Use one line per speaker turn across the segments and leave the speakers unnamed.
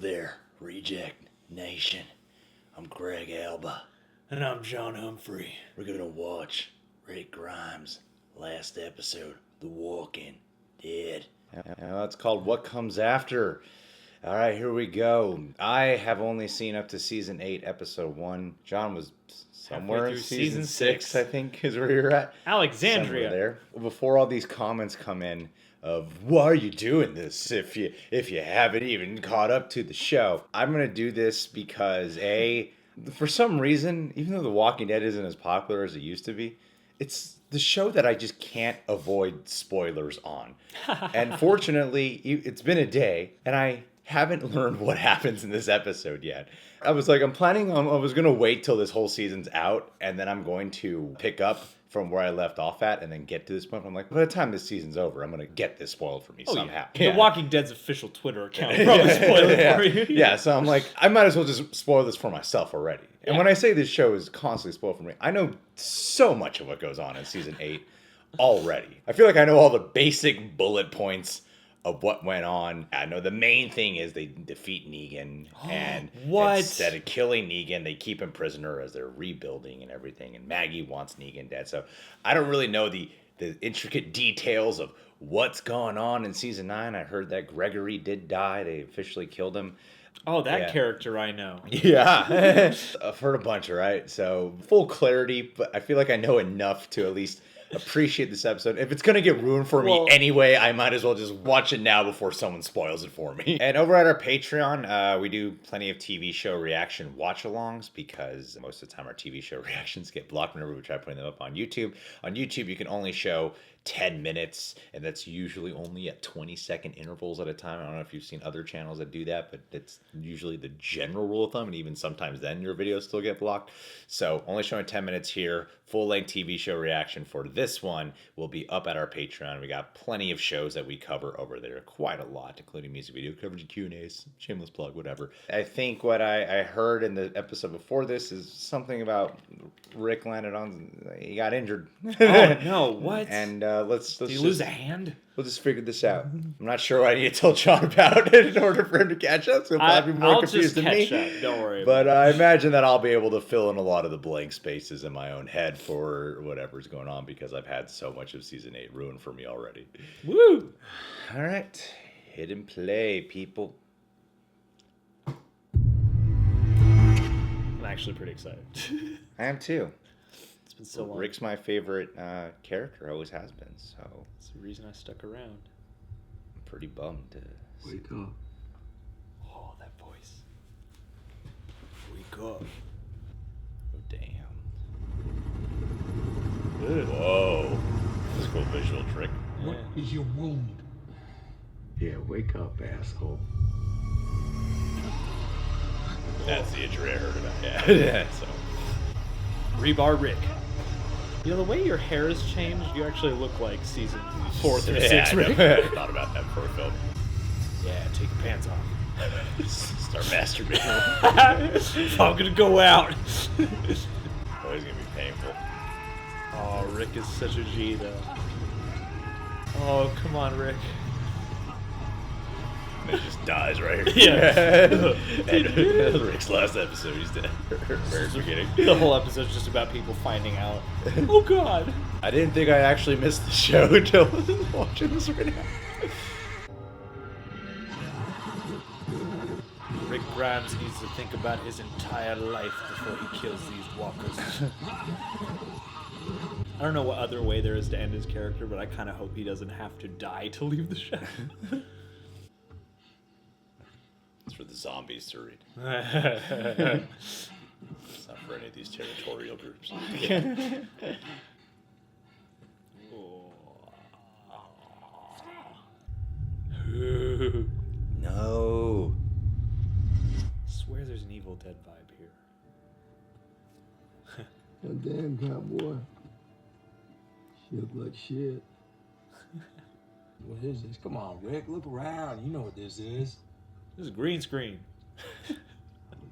there, Reject Nation. I'm Greg Alba.
And I'm John Humphrey.
We're gonna watch Rick Grimes' last episode, The Walking Dead.
It's called What Comes After. All right, here we go. I have only seen up to season 8, episode 1. John was somewhere in season 6, I think, is where you're at.
Alexandria.
Somewhere there. Before all these comments come in of why are you doing this if you haven't even caught up to the show, I'm gonna do this because for some reason, even though The Walking Dead isn't as popular as it used to be, it's the show that I just can't avoid spoilers on. And fortunately, it's been a day, and I haven't learned what happens in this episode yet. I was like, I was going to wait till this whole season's out, and then I'm going to pick up from where I left off at and then get to this point. I'm like, by the time this season's over, I'm going to get this spoiled for me somehow.
Yeah. The Walking Dead's official Twitter account probably spoiled it for you.
Yeah, so I'm like, I might as well just spoil this for myself already. And when I say this show is constantly spoiled for me, I know so much of what goes on in season 8 already. I feel like I know all the basic bullet points of what went on. I know the main thing is they defeat Negan, and instead of killing Negan, they keep him prisoner as they're rebuilding and everything, and Maggie wants Negan dead. So I don't really know the intricate details of what's going on in season 9. I heard that Gregory did die. They officially killed him.
Oh, that character I know.
Yeah. I've heard a bunch, right? So full clarity, but I feel like I know enough to at least appreciate this episode. If it's going to get ruined for me anyway, I might as well just watch it now before someone spoils it for me. And over at our Patreon, we do plenty of TV show reaction watch-alongs because most of the time our TV show reactions get blocked whenever we try putting them up on YouTube. On YouTube, you can only show 10 minutes, and that's usually only at 20-second intervals at a time. I don't know if you've seen other channels that do that, but it's usually the general rule of thumb, and even sometimes then your videos still get blocked. So only showing 10 minutes here. Full-length TV show reaction for this one will be up at our Patreon. We got plenty of shows that we cover over there, quite a lot, including music video coverage, Q&As, shameless plug, whatever. I think what I heard in the episode before this is something about Rick landed on, he got injured.
Oh, no, what?
And let's
Did he lose a hand?
We'll just figure this out. I'm not sure what I need to tell John about it in order for him to catch up. So he'll probably be more confused than me.
Up. Don't worry.
But I imagine that I'll be able to fill in a lot of the blank spaces in my own head for whatever's going on because I've had so much of season 8 ruined for me already.
Woo!
All right, hit and play, people.
I'm actually pretty excited.
I am too.
It's been so long.
Rick's my favorite character, always has been. So
that's the reason I stuck around.
I'm pretty bummed to
wake up.
Oh, that voice. Wake up.
Oh, damn.
Whoa. That's a cool visual trick.
What is your wound?
Yeah, wake up, asshole.
That's the injury I heard about. Yeah. So.
Rebar Rick. You know, the way your hair has changed, you actually look like season 4 through 6 Rick.
I thought about that before film.
Yeah, take your pants off.
Start masturbating.
If I'm gonna go out.
Always gonna be painful.
Oh, Rick is such a G, though. Oh, come on, Rick.
And it just dies right here.
Yeah.
And Rick's last episode, he's dead. Very beginning.
The whole episode's just about people finding out. Oh, God.
I didn't think I actually missed the show until watching this right now.
Rick Grimes needs to think about his entire life before he kills these walkers. I don't know what other way there is to end his character, but I kind of hope he doesn't have to die to leave the show.
It's for the zombies to read. It's not for any of these territorial groups. No.
I swear there's an Evil Dead vibe here.
Oh, damn, cowboy. You look like shit. What is this? Come on, Rick, look around. You know what this is.
This is green screen.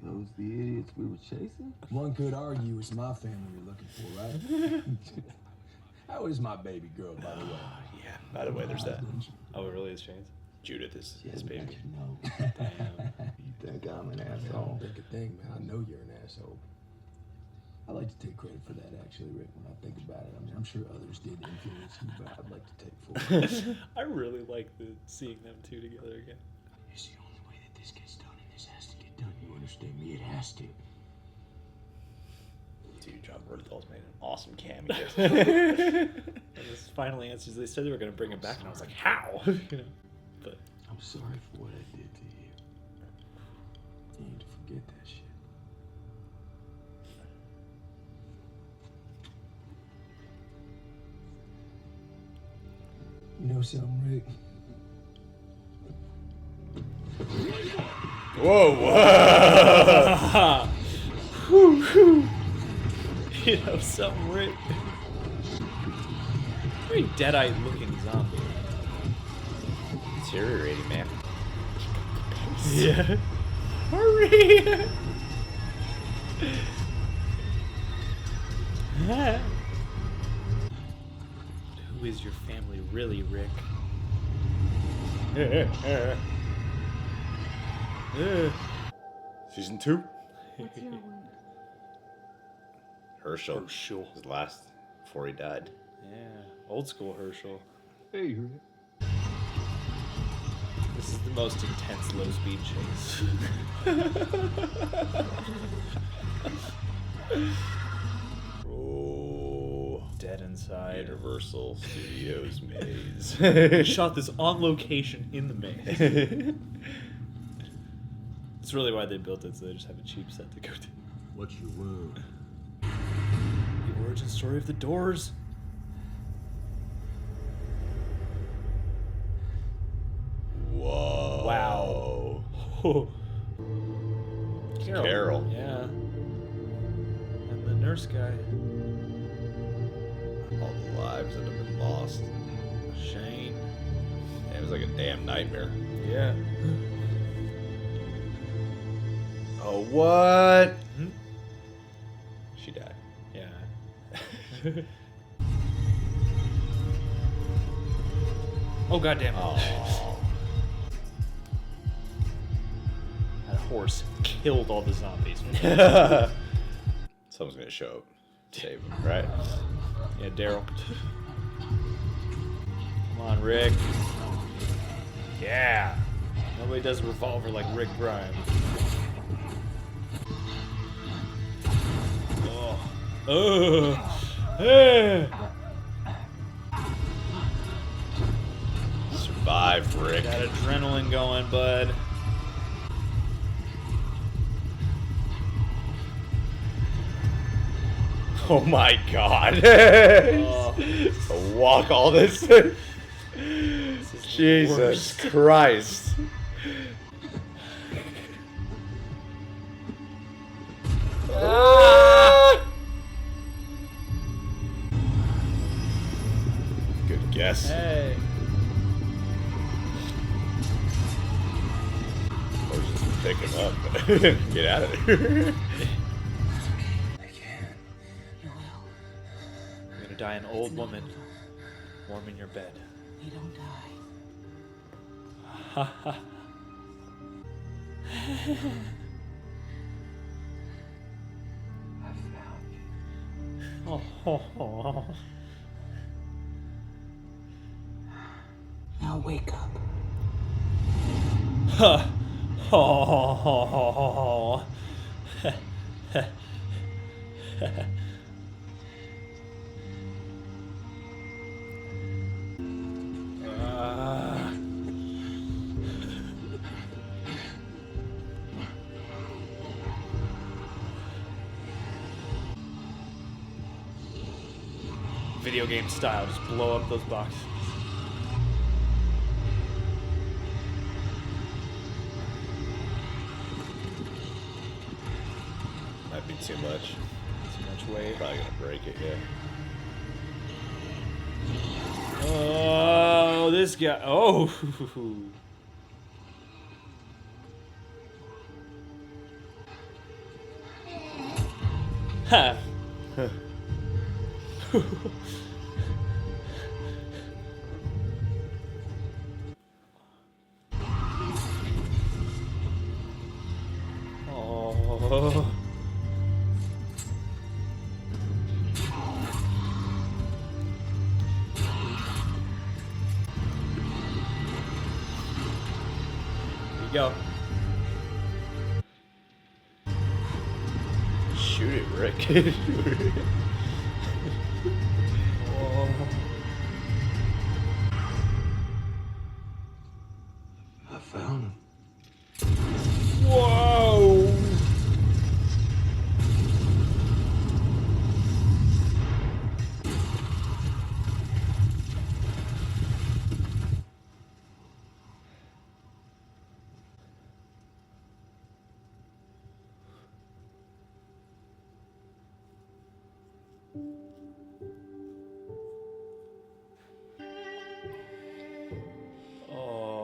Those the idiots we were chasing? One could argue it's my family you're looking for, right? How is my baby girl, by the way?
Yeah, by the way, there's that.
Oh, it really is Shane's?
Judith is his
She
baby.
hasn't got your note. You think I'm an
I
asshole?
don't think a thing, man. I know you're an asshole. I like to take credit for that, actually, Rick, when I think about it. I mean, I'm sure others did influence you, but I'd like to take full credit.
I really like seeing them two together again.
It's the only way that this gets done, and this has to get done. You understand me? It has to.
Dude, John Bernthal's made an awesome cameo.
And this finally answers. They said they were going to bring him back, and I was like, how? You know, but
I'm sorry for what I did to you. You need to forget that shit.
You know something, Rick?
Whoa, whoa!
you know, something Rick. Very dead-eyed looking zombie.
Deteriorating, man.
Yeah. Hurry! Who is your family really, Rick?
Season 2?
What's your wound?
Herschel.
Herschel.
His last before he died.
Yeah, old school Herschel.
Hey, Rick.
This is the most intense low-speed chase.
Oh.
Dead inside.
Universal Studios maze.
We shot this on location in the maze. That's really why they built it, so they just have a cheap set to go to.
What's your wound?
The origin story of the Doors.
Whoa.
Wow.
Carol.
Yeah. And the nurse guy.
All the lives that have been lost.
Shane.
It was like a damn nightmare.
Yeah.
Oh, what?
Hmm?
She died.
Yeah. Oh, goddamn.
Oh.
That horse killed all the zombies.
Someone's gonna show up. Save him, right?
Yeah, Daryl. Come on, Rick. Yeah. Nobody does a revolver like Rick Grimes. Oh.
Survive, Rick.
Got adrenaline going, bud.
Oh my god.
Oh.
Walk all this.
This is the
Jesus
worst.
Christ. Good guess.
Hey.
Or just pick him up. Get out of here.
I can't.
You will.
You're gonna die an old woman, warm in your bed.
You don't die.
Ha ha.
I found you.
Oh, oh, oh.
Now wake up.
Ha. Oh, oh, oh, oh. Ah. Video game style, just blow up those boxes.
Might be too much.
Too much weight.
Probably gonna break it, yeah.
Oh, this guy. Oh. Ha. go.
Shoot it, Rick.
I found him.
Whoa! Oh.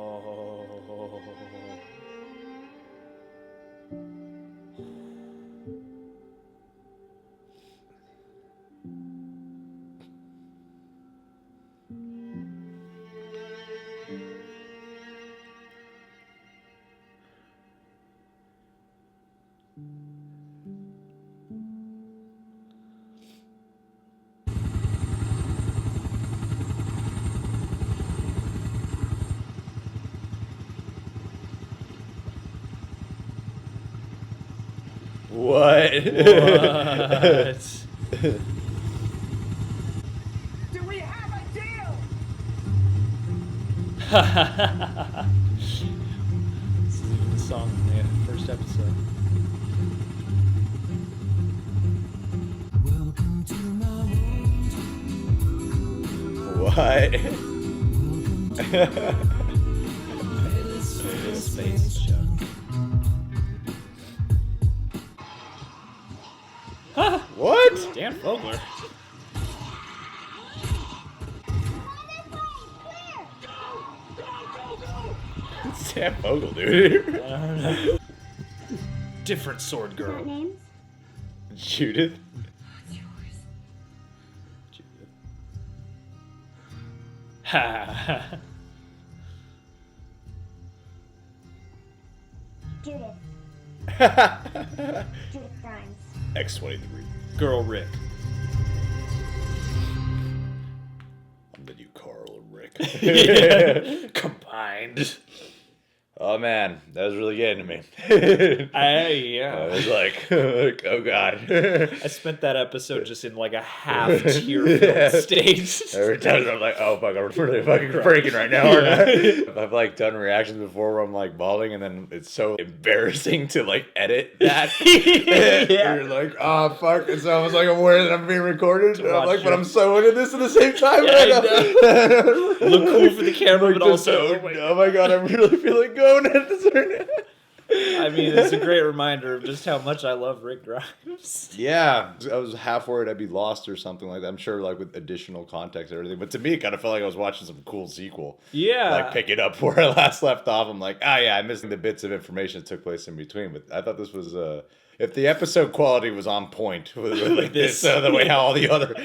What?
What?
Do we have a deal?
This is even the song from the first episode.
Welcome to my
What?
Space junk.
What?
Dan Fogler.
Sam Fogel, dude.
I don't know. Different sword girl.
Names?
Judith.
Ha.
Judith. Judith Grimes.
X-23.
Girl Rick.
I'm the new Carl and Rick.
Combined.
Oh man, that was really getting to me. I
Yeah.
was like, oh god.
I spent that episode just in like a half tear-filled state.
Every time I'm like, oh fuck, I'm really fucking breaking right now, aren't I? I've like done reactions before where I'm like bawling, and then it's so embarrassing to like edit that.
Yeah.
You're like, oh fuck, it's almost like I'm aware that I'm being recorded. And I'm
watch
like, but
it.
I'm so into this at the same time.
Yeah,
right
I
now.
Look cool for the camera, but
Just
also,
so- oh my god, I'm really feeling going at this right now.
I mean, it's a great reminder of just how much I love Rick Grimes.
Yeah, I was half worried I'd be lost or something like that. I'm sure, like with additional context and everything, but to me, it kind of felt like I was watching some cool sequel.
Yeah.
Like picking up where I last left off. I'm like, oh yeah, I'm missing the bits of information that took place in between. But I thought this was if the episode quality was on point with like this, the way how all the other,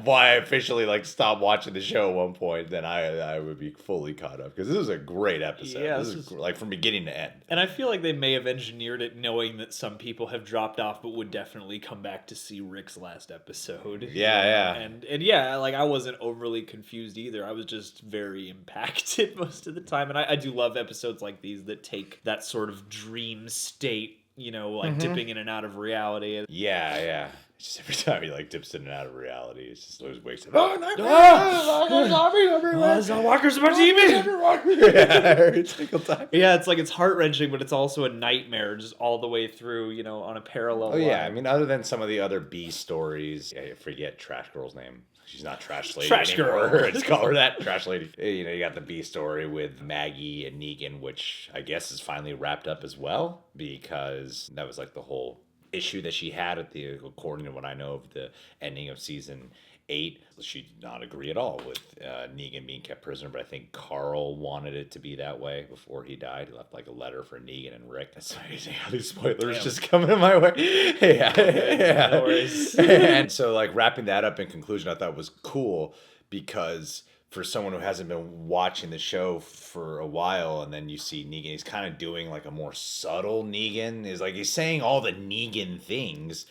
why I officially like stopped watching the show at one point, then I would be fully caught up because this is a great episode.
Yeah,
this
this
is
is-
like from beginning to end.
And I feel like they may have engineered it knowing that some people have dropped off but would definitely come back to see Rick's last episode.
Yeah, yeah.
And yeah, like I wasn't overly confused either. I was just very impacted most of the time. And I do love episodes like these that take that sort of dream state, you know, like dipping in and out of reality.
Yeah, yeah. Just every time he like dips in and out of reality, it's just always wakes up. Oh, zombies everywhere!
Walker's about to eat me!
Yeah, every single time.
Yeah, it's like it's heart-wrenching, but it's also a nightmare just all the way through, you know, on a parallel
Oh yeah, I
line.
mean, other than some of the other B stories, I forget Trash Girl's name. She's not Trash Lady
Trash
anymore.
Girl.
Let's call her that, Trash Lady. You know, you got the B story with Maggie and Negan, which I guess is finally wrapped up as well, because that was like the whole issue that she had at the, according to what I know of the ending of season 8. She did not agree at all with Negan being kept prisoner, but I think Carl wanted it to be that way before he died. He left like a letter for Negan and Rick. That's amazing how these spoilers
Damn.
just coming my way. Yeah.
No worries.
And so like wrapping that up in conclusion, I thought was cool because for someone who hasn't been watching the show for a while, and then you see Negan, he's kind of doing like a more subtle Negan. Is like he's saying all the Negan things,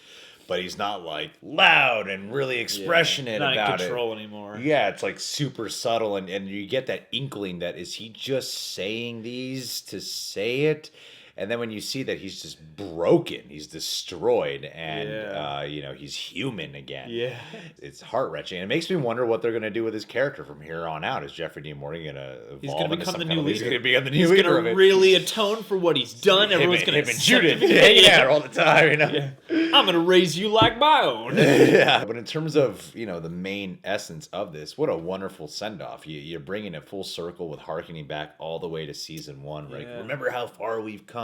but he's not like loud and really expressionate
not
about
in control
it
anymore.
Yeah, it's like super subtle, and you get that inkling that is he just saying these to say it. And then when you see that he's just broken, he's destroyed, and he's human again.
Yeah.
It's heart-wrenching. And it makes me wonder what they're going to do with his character from here on out. Is Jeffrey Dean Morgan going to evolve?
He's going to become the new leader.
He's going to become the new
He's
leader
going
of
to
it.
really atone for what he's done. Everyone's going to
shoot it. All the time.
I'm going to raise you like my own.
Yeah. But in terms of the main essence of this, what a wonderful send-off. You're bringing it full circle with harkening back all the way to season 1. Right? Remember how far we've come.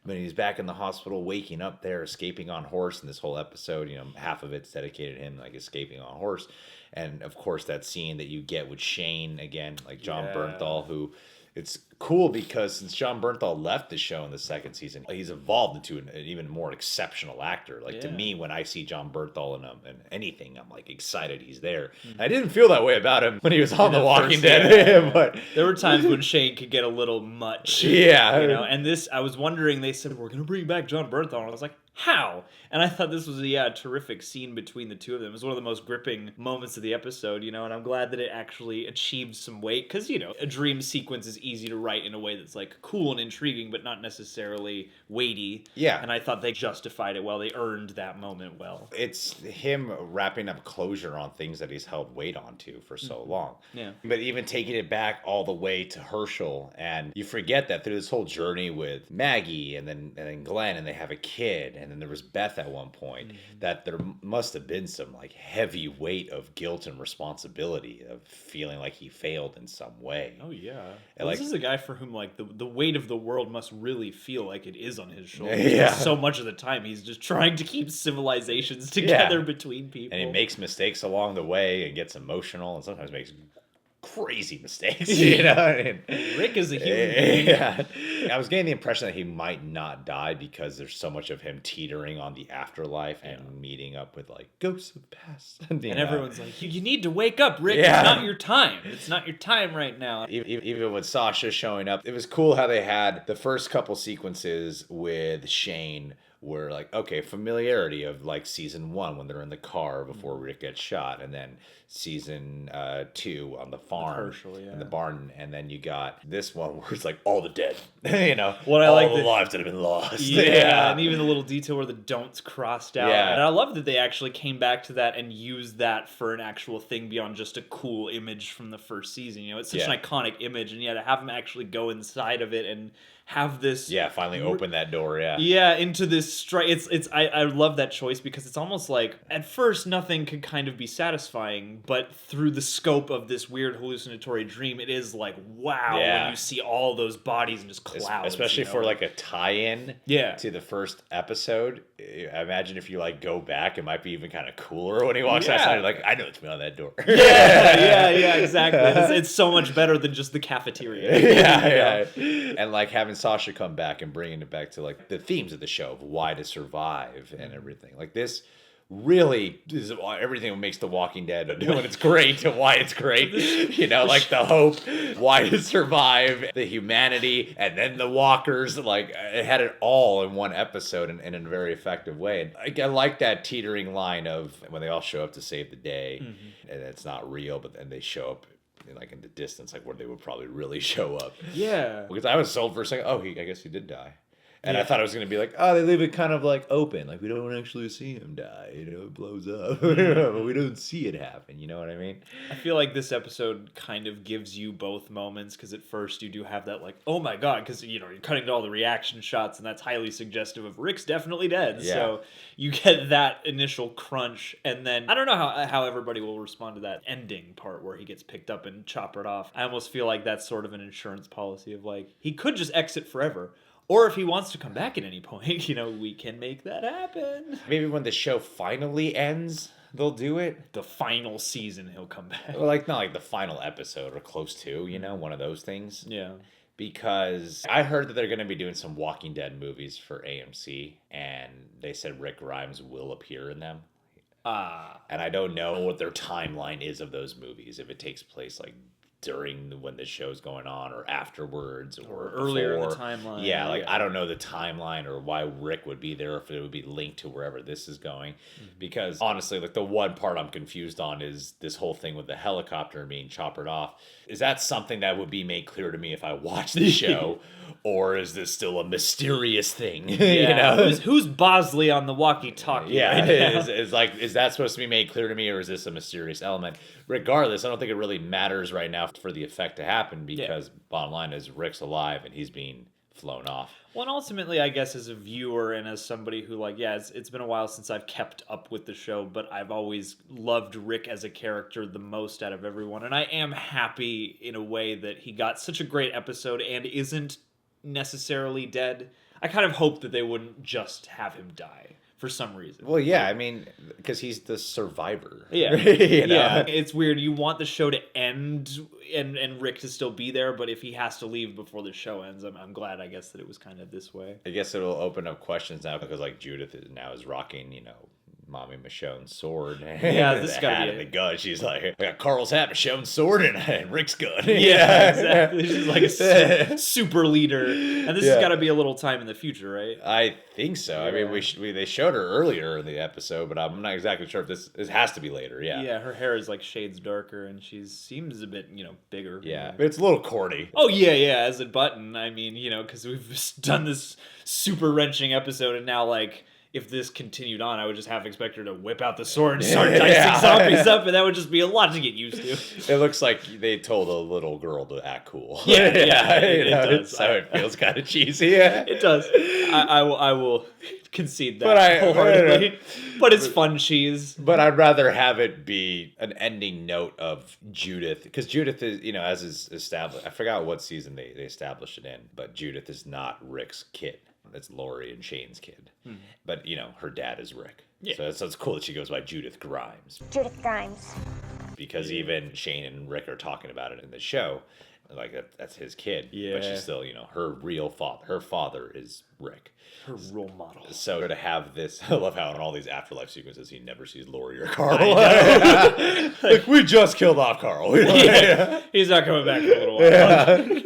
When he's back in the hospital, waking up there, escaping on horse, and this whole episode, half of it's dedicated to him, like escaping on horse, and of course that scene that you get with Shane again, like John Bernthal, who it's cool because since John Bernthal left the show in the second season, he's evolved into an even more exceptional actor. Like to me, when I see John Bernthal in anything, I'm like excited he's there. I didn't feel that way about him when he was on The Walking Dead, but
there were times when Shane could get a little much. And this, I was wondering, they said, we're going to bring back John Bernthal, and I was like, how? And I thought this was a terrific scene between the two of them. It was one of the most gripping moments of the episode, and I'm glad that it actually achieved some weight, because, a dream sequence is easy to write in a way that's, like, cool and intriguing, but not necessarily weighty.
Yeah.
And I thought they justified it well. They earned that moment well.
It's him wrapping up closure on things that he's held weight onto for so long.
Yeah.
But even taking it back all the way to Herschel, and you forget that through this whole journey with Maggie and then Glenn, and they have a kid, and then there was Beth at one point, that there must have been some like heavy weight of guilt and responsibility of feeling like he failed in some way.
Oh yeah.
And
This is a guy for whom like the weight of the world must really feel like it is on his shoulders.
Yeah.
So much of the time he's just trying to keep civilizations together between people.
And he makes mistakes along the way and gets emotional and sometimes makes crazy mistakes.
Rick is a human being.
Yeah. I was getting the impression that he might not die because there's so much of him teetering on the afterlife and meeting up with like ghosts of the past.
And everyone's like, you need to wake up, Rick.
Yeah.
It's not your time. It's not your time right now.
Even with Sasha showing up, it was cool how they had the first couple sequences with Shane were like, okay, familiarity of like season 1 when they're in the car before Rick gets shot, and then season 2 on the farm in the barn, and then you got this one where it's like all the dead,
What I
all
like
the lives that have been lost.
And even the little detail where the don'ts crossed out.
Yeah.
And I love that they actually came back to that and used that for an actual thing beyond just a cool image from the first season. It's such an iconic image, and to have them actually go inside of it and have this
finally open that door
into this I love that choice, because it's almost like at first nothing could kind of be satisfying, but through the scope of this weird hallucinatory dream, it is like wow when you see all those bodies and just clouds,
especially for like a tie-in to the first episode. I imagine if you like go back, it might be even kind of cooler when he walks outside. You're like, I know it's beyond that door.
Exactly. It's so much better than just the cafeteria.
And like having Sasha come back and bringing it back to like the themes of the show of why to survive and everything. Like this really is everything that makes The Walking Dead when it's great and why it's great. Like the hope, why to survive, the humanity, and then the walkers. Like it had it all in one episode and in a very effective way. And I like that teetering line of when they all show up to save the day, and it's not real, but then they show up like in the distance, like where they would probably really show up.
Yeah.
Because I was sold for a second, I guess he did die. And I thought it was going to be like, they leave it kind of like open. Like we don't actually see him die. It blows up. But we don't see it happen. You know what I mean?
I feel like this episode kind of gives you both moments, because at first you do have that like, oh my God, because you're cutting to all the reaction shots, and that's highly suggestive of Rick's definitely dead.
Yeah.
So you get that initial crunch, and then I don't know how everybody will respond to that ending part where he gets picked up and choppered off. I almost feel like that's sort of an insurance policy of like, he could just exit forever. Or if he wants to come back at any point, we can make that happen.
Maybe when the show finally ends, they'll do it.
The final season, he'll come back.
Well, like not like the final episode or close to, one of those things.
Yeah.
Because I heard that they're going to be doing some Walking Dead movies for AMC, and they said Rick Grimes will appear in them. And I don't know what their timeline is of those movies, if it takes place like when the show's going on or afterwards or
earlier in the
before.
timeline.
Yeah, like I don't know the timeline or why Rick would be there, if it would be linked to wherever this is going. Because honestly, like the one part I'm confused on is this whole thing with the helicopter being choppered off. Is that something that would be made clear to me if I watch the show? Or is this still a mysterious thing?
Yeah. Who's Bosley on the walkie-talkie?
Yeah,
right now?
is that supposed to be made clear to me, or is this a mysterious element? Regardless, I don't think it really matters right now for the effect to happen, because bottom line is Rick's alive and he's being flown off.
Well, and ultimately, I guess as a viewer and as somebody who, like, it's been a while since I've kept up with the show, but I've always loved Rick as a character the most out of everyone, and I am happy in a way that he got such a great episode and isn't necessarily dead. I kind of hope that they wouldn't just have him die for some reason.
Well, yeah, I mean, because he's the survivor.
Yeah.
You know?
Yeah. It's weird. You want the show to end and Rick to still be there, but if he has to leave before the show ends, I'm glad, I guess, that it was kind of this way.
I guess it'll open up questions now, because like Judith is rocking, Mommy Michonne's sword.
Yeah, this is gotta be
the gun. She's like, I got Carl's hat, Michonne's sword, and Rick's gun.
Yeah, exactly. She's like a super leader, and this has got to be a little time in the future, right?
I think so. I mean, they showed her earlier in the episode, but I'm not exactly sure if this has to be later. Yeah.
Yeah, her hair is like shades darker, and she seems a bit, bigger.
Yeah, but it's a little corny.
Oh yeah, as a button. I mean, because we've done this super wrenching episode, and now like, if this continued on, I would just have expected her to whip out the sword and start dicing zombies up, and that would just be a lot to get used to.
It looks like they told a little girl to act cool.
Yeah, it does.
So it feels kind of cheesy. Yeah,
it does. I will concede that wholeheartedly. But it's fun cheese.
But I'd rather have it be an ending note of Judith, because Judith is, as is established. I forgot what season they established it in, but Judith is not Rick's kid. That's Lori and Shane's kid. But, her dad is Rick. Yeah. So it's cool that she goes by Judith Grimes.
Judith Grimes.
Because even Shane and Rick are talking about it in the show. Like, that's his kid. Yeah. But she's still, her real father. Her father is Rick.
Her role model.
So to have this, I love how in all these afterlife sequences he never sees Lori or Carl. Like, we just killed off Carl.
He's not coming back for a little while.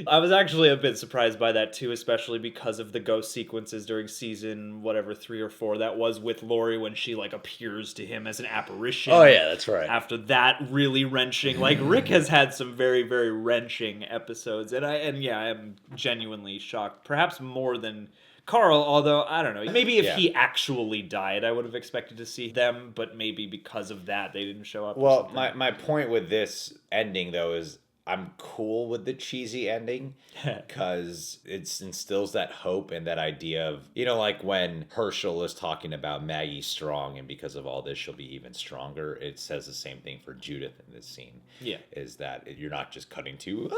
I was actually a bit surprised by that too, especially because of the ghost sequences during season 3 or 4 that was with Lori when she like appears to him as an apparition.
Oh yeah, that's right.
After that really wrenching, like Rick has had some very, very wrenching episodes, and I am genuinely shocked, perhaps more than Carl, although I don't know, maybe if he actually died, I would have expected to see them, but maybe because of that they didn't show up.
Well, my point with this ending though is, I'm cool with the cheesy ending because it instills that hope and that idea of, like when Herschel is talking about Maggie strong and because of all this, she'll be even stronger. It says the same thing for Judith in this scene.
Yeah.
Is that you're not just cutting to,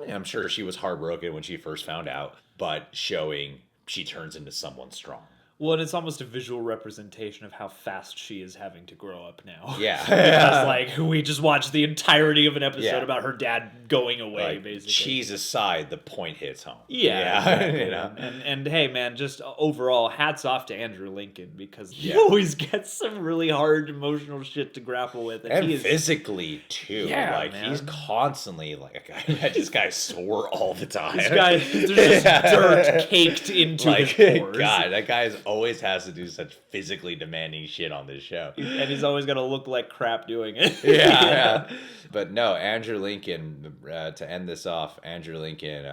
I'm sure she was heartbroken when she first found out, but showing she turns into someone strong.
Well, and it's almost a visual representation of how fast she is having to grow up now.
Yeah.
Because, like, we just watched the entirety of an episode about her dad going away, basically.
Cheese aside, the point hits home.
Yeah. Exactly. And hey, man, just overall, hats off to Andrew Lincoln, because he always gets some really hard emotional shit to grapple with.
And he is, physically, too.
Yeah,
like,
man.
He's constantly, like, this guy's sore all the time.
This guy, there's just dirt caked into his pores.
God, that guy always has to do such physically demanding shit on this show.
And he's always got to look like crap doing it.
Yeah. But no, Andrew Lincoln, to end this off, Andrew Lincoln,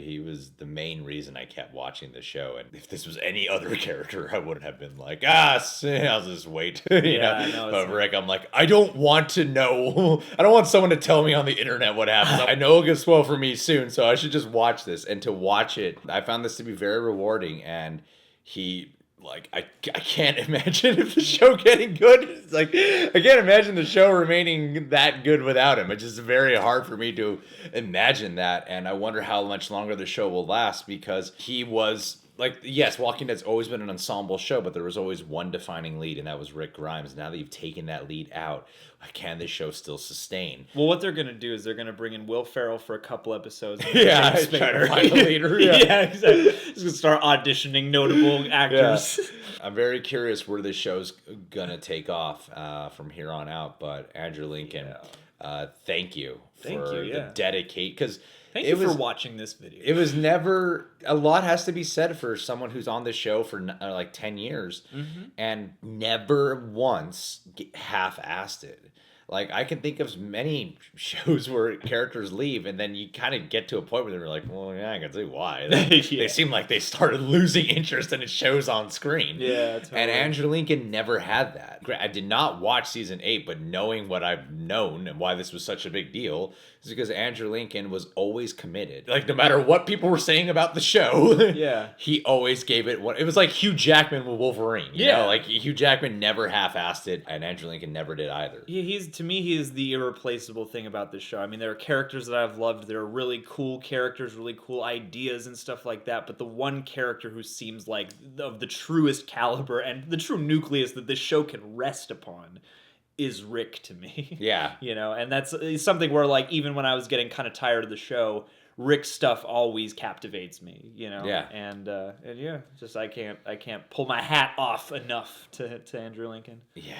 he was the main reason I kept watching the show. And if this was any other character, I wouldn't have been like, I'll just wait. But Rick, I'm like, I don't want to know. I don't want someone to tell me on the internet what happens. I know it'll get spoiled for me soon, so I should just watch this. And to watch it, I found this to be very rewarding. And I can't imagine if the show getting good. It's like, I can't imagine the show remaining that good without him. It's just very hard for me to imagine that. And I wonder how much longer the show will last, because he was, like, yes, Walking Dead's always been an ensemble show, but there was always one defining lead, and that was Rick Grimes. Now that you've taken that lead out, can this show still sustain?
Well, what they're going to do is they're going to bring in Will Ferrell for a couple episodes.
Yeah, try to find a leader.
Yeah, exactly. Just going to start auditioning notable actors.
Yeah. I'm very curious where this show's going to take off from here on out, but Andrew Lincoln, thank you
Thank
for
you,
the
yeah.
dedicate, because
Thank
it
you
was
for watching this video.
it was never a lot has to be said for someone who's on the show for like 10 years and never once half-assed it. Like, I can think of many shows where characters leave, and then you kind of get to a point where they're like, well, yeah, I can see why. They seem like they started losing interest, and it shows on screen.
Yeah, totally.
And Andrew Lincoln never had that. I did not watch season 8, but knowing what I've known and why this was such a big deal is because Andrew Lincoln was always committed. Like, no matter what people were saying about the show,
Yeah.
he always gave it what it was like. Hugh Jackman with Wolverine. You know? Like, Hugh Jackman never half-assed it, and Andrew Lincoln never did either.
To me, he is the irreplaceable thing about this show. I mean, there are characters that I've loved. There are really cool characters, really cool ideas and stuff like that. But the one character who seems like of the truest caliber and the true nucleus that this show can rest upon is Rick to me.
Yeah.
You know, and that's something where, like, even when I was getting kind of tired of the show, Rick's stuff always captivates me, you know.
Yeah.
And yeah, just I can't pull my hat off enough to Andrew Lincoln.
Yeah.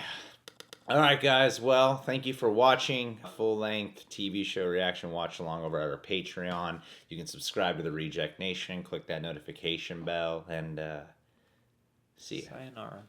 All right, guys. Well, thank you for watching full-length TV show reaction watch along over at our Patreon. You can subscribe to the Reject Nation, click that notification bell, and see ya.
Sayonara.